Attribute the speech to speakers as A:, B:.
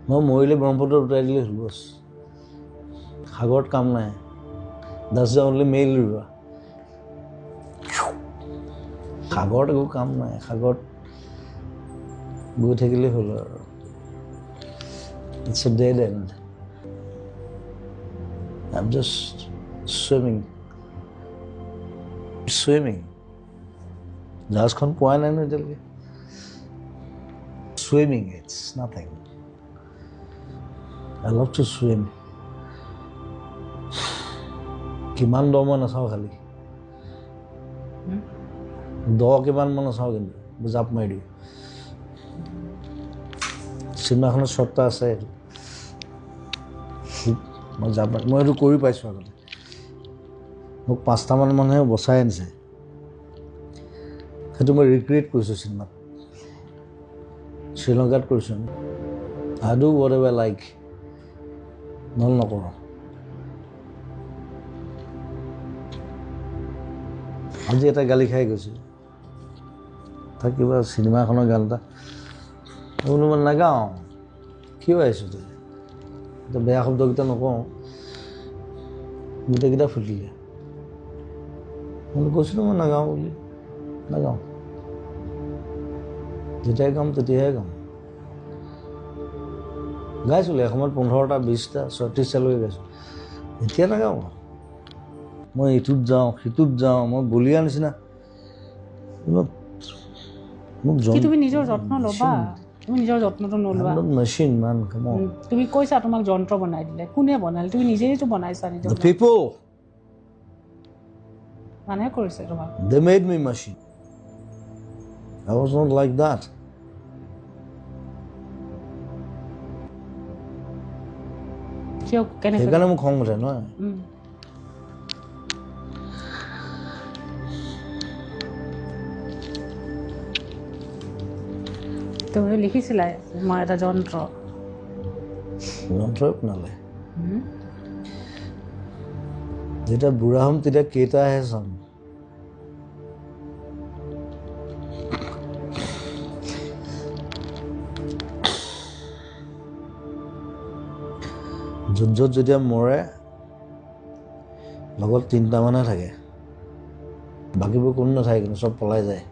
A: মই মৰিলে ব্ৰহ্মপুত্ৰত উঠাই দিলে হ'ল বছ সাগৰত কাম নাই that's the only male river সাগৰত একো কাম নাই সাগৰত গৈ থাকিলে হ'ল আৰু it's a dead end I'm just swimming জাহাজখন পোৱা নাই ন এতিয়ালৈকে swimming it's nothing I love to swim কিমান দ মই নাচাওঁ খালি দ কিমান মই নাচাওঁ কিন্তু জাপ মাৰি দিওঁ চিনেমাখনত শ্বটটা আছে মই জাপ মই এইটো কৰি পাইছোঁ আগতে মোক 5টামান মানুহে বচাই আনিছে সেইটো মই ৰিক্ৰিয়েট কৰিছোঁ চিনেমাত শ্ৰীলংকাত কৰিছোঁ I do whatever I like নহ'লে নকৰোঁ আজি এটা গালি খাই গৈছে তাক কিবা চিনেমাখনৰ গান এটা বোলো মই নাগাওঁ কিয় আহিছোঁ তই এতিয়া বেয়া শব্দকেইটা নকওঁ গোটেইকেইটা ফুটিলে মই কৈছিলোঁ মই নাগাওঁ বুলি নাগাওঁ যেতিয়াই গাম তেতিয়াহে গাম গাইছিলোঁ এসময়ত 15টা 20টা 36টালৈকে গাইছোঁ এতিয়া নাগাওঁ মই ইটোত যাওঁ সিটোত যাওঁ মই বলিয়া নিচিনা মোক
B: তুমি নিজৰ যত্ন ল'বা তুমি নিজৰ যত্নটো নল'বা
A: মেচিন মান কাম
B: তুমি কৈছা তোমাক যন্ত্ৰ বনাই দিলে কোনে বনালে তুমি নিজেইতো বনাইছা নিজৰ
A: people
B: মানুহে কৰিছে তোমাক
A: they made me machine I was not like that
B: কিয় কেনেকৈ
A: সেইকাৰণে মোক খং উঠে নহয়
B: তুমি লিখিছিলা মই এটা যন্ত্ৰই
A: বনালে যেতিয়া বুঢ়া হ'ম তেতিয়া কেইটাহে চাম য'ত যেতিয়া মৰে লগত 3টা মানুহে থাকে বাকীবোৰ কোনো নাথাকে কিন্তু চব পলাই যায়